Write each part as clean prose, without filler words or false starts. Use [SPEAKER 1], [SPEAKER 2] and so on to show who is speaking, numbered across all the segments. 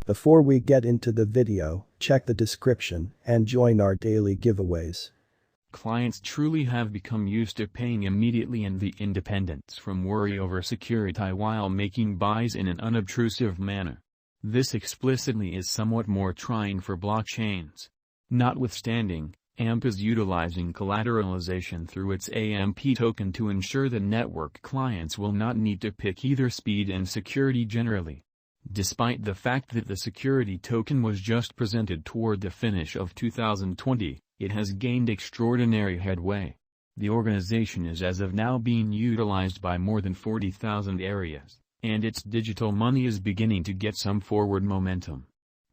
[SPEAKER 1] Before we get into the video, check the description and join our daily giveaways.
[SPEAKER 2] Clients truly have become used to paying immediately and the independence from worry over security while making buys in an unobtrusive manner. This explicitly is somewhat more trying for blockchains. Notwithstanding, AMP is utilizing collateralization through its AMP token to ensure that network clients will not need to pick either speed and security generally. Despite the fact that the security token was just presented toward the finish of 2020, it has gained extraordinary headway. The organization is as of now being utilized by more than 40,000 areas, and its digital money is beginning to get some forward momentum.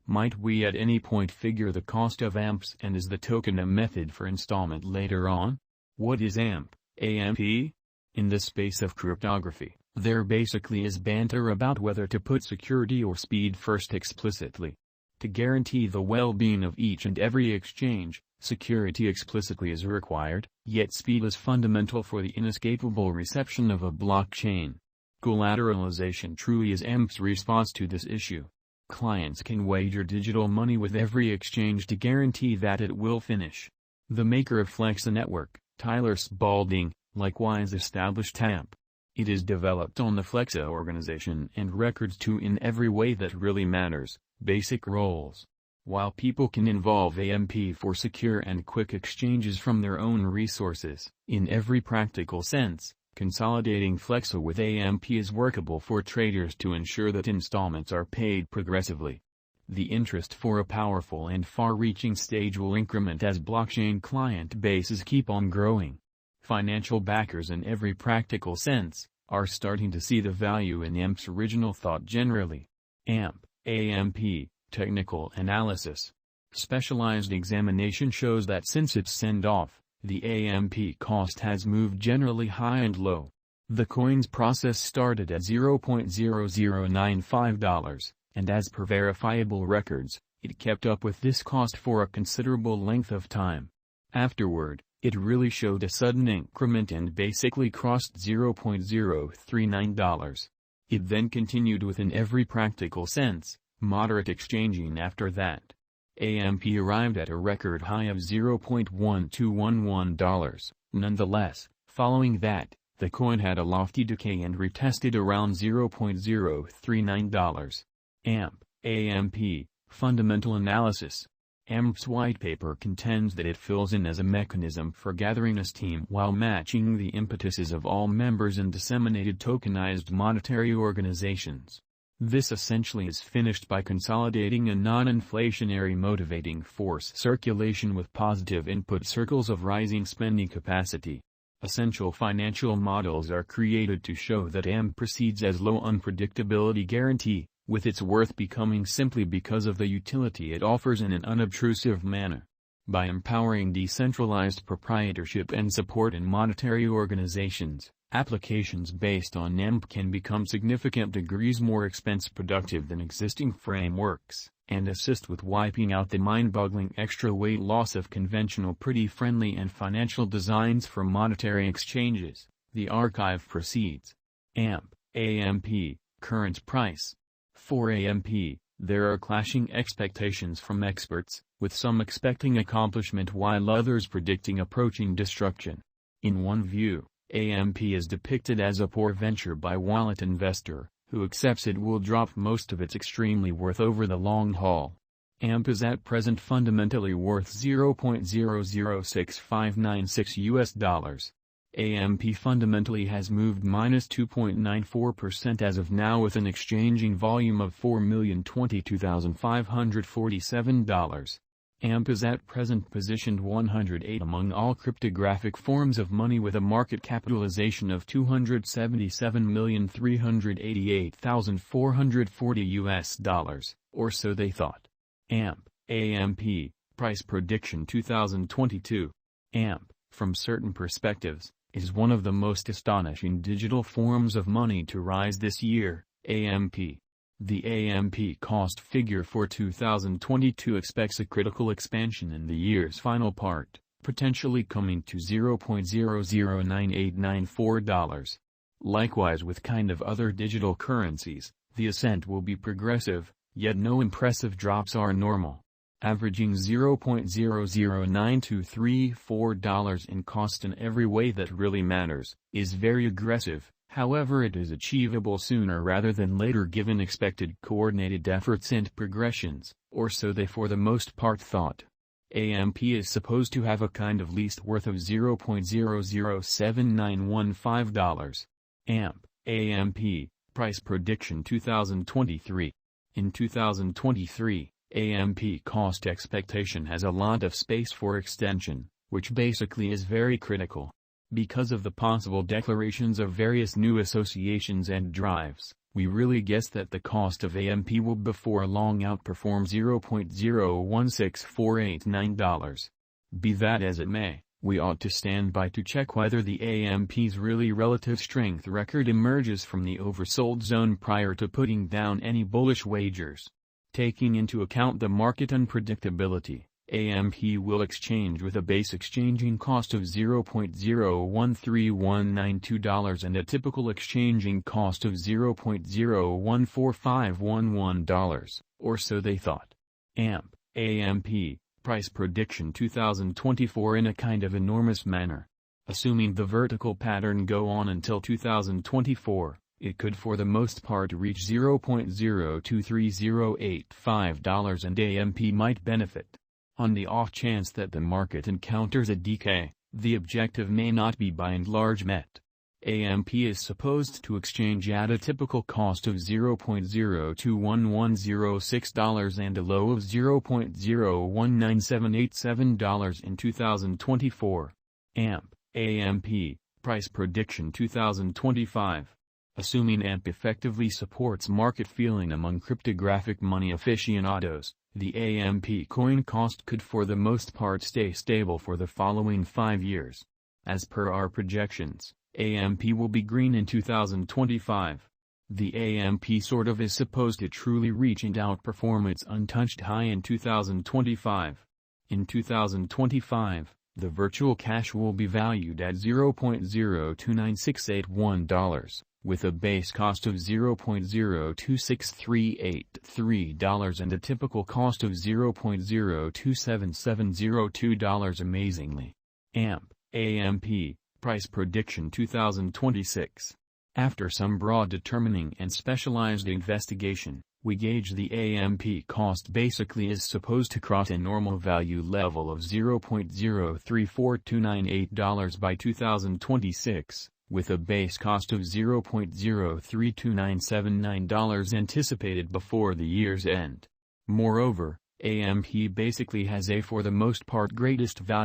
[SPEAKER 2] Might we at any point figure the cost of AMPs, and is the token a method for installment later on? What is AMP, AMP? In the space of cryptography, there basically is banter about whether to put security or speed first explicitly. To guarantee the well-being of each and every exchange, security explicitly is required, yet speed is fundamental for the inescapable reception of a blockchain. Collateralization truly is AMP's response to this issue. Clients can wager digital money with every exchange to guarantee that it will finish. The maker of Flex Network, Tyler Spalding, likewise established AMP. It is developed on the Flexa organization and records too in every way that really matters, basic roles. While people can involve AMP for secure and quick exchanges from their own resources, in every practical sense, consolidating Flexa with AMP is workable for traders to ensure that installments are paid progressively. The interest for a powerful and far-reaching stage will increment as blockchain client bases keep on growing. Financial backers in every practical sense are starting to see the value in AMP's original thought generally. AMP, technical analysis. Specialized examination shows that since its send-off, the AMP cost has moved generally high and low. The coin's process started at $0.0095, and as per verifiable records, it kept up with this cost for a considerable length of time. Afterward, it really showed a sudden increment and basically crossed $0.039. It then continued with in every practical sense, moderate exchanging after that. AMP arrived at a record high of $0.1211. Nonetheless, following that, the coin had a lofty decay and retested around $0.039. AMP, fundamental analysis. AMP's white paper contends that it fills in as a mechanism for gathering esteem while matching the impetuses of all members in disseminated tokenized monetary organizations. This essentially is finished by consolidating a non-inflationary motivating force circulation with positive input circles of rising spending capacity. Essential financial models are created to show that AMP proceeds as low unpredictability guarantee, with its worth becoming simply because of the utility it offers in an unobtrusive manner. By empowering decentralized proprietorship and support in monetary organizations, applications based on AMP can become significant degrees more expense productive than existing frameworks, and assist with wiping out the mind-boggling extra weight loss of conventional pretty friendly and financial designs for monetary exchanges. The archive proceeds. AMP, current price. For AMP, there are clashing expectations from experts, with some expecting accomplishment while others predicting approaching destruction. In one view, AMP is depicted as a poor venture by wallet investor, who accepts it will drop most of its extremely worth over the long haul. AMP is at present fundamentally worth $0.006596 AMP fundamentally has moved minus 2.94% as of now with an exchanging volume of $4,022,547. AMP is at present positioned 108 among all cryptographic forms of money with a market capitalization of $277,388,440 or so they thought. AMP, price prediction 2022. AMP, from certain perspectives, is one of the most astonishing digital forms of money to rise this year. AMP. The AMP cost figure for 2022 expects a critical expansion in the year's final part, potentially coming to $0.009894. Likewise with kind of other digital currencies, the ascent will be progressive, Yet no impressive drops are normal. Averaging $0.009234 in cost in every way that really matters, is very aggressive. However, it is achievable sooner rather than later given expected coordinated efforts and progressions, or so they for the most part thought. AMP is supposed to have a kind of least worth of $0.007915. AMP, Price Prediction 2023. In 2023, AMP cost expectation has a lot of space for extension, which basically is very critical. Because of the possible declarations of various new associations and drives, we really guess that the cost of AMP will before long outperform $0.016489. Be that as it may, we ought to stand by to check whether the AMP's really relative strength record emerges from the oversold zone prior to putting down any bullish wagers. Taking into account the market unpredictability, AMP will exchange with a base exchanging cost of $0.013192 and a typical exchanging cost of $0.014511, or so they thought. AMP, Price Prediction 2024 in a kind of enormous manner. Assuming the vertical pattern go on until 2024, it could for the most part reach $0.023085 and AMP might benefit. On the off chance that the market encounters a decay, the objective may not be by and large met. AMP is supposed to exchange at a typical cost of $0.021106 and a low of $0.019787 in 2024. AMP, Price Prediction 2025. Assuming AMP effectively supports market feeling among cryptographic money aficionados, the AMP coin cost could for the most part stay stable for the following 5 years. As per our projections, AMP will be green in 2025. The AMP sort of is supposed to truly reach and outperform its untouched high in 2025. In 2025, the virtual cash will be valued at $0.029681. With a base cost of $0.026383 and a typical cost of $0.027702. Amazingly. AMP, Price Prediction 2026. After some broad determining and specialized investigation, we gauge the AMP cost basically is supposed to cross a normal value level of $0.034298 by 2026. With a base cost of $0.032979 anticipated before the year's end. Moreover, AMP basically has a for the most part greatest value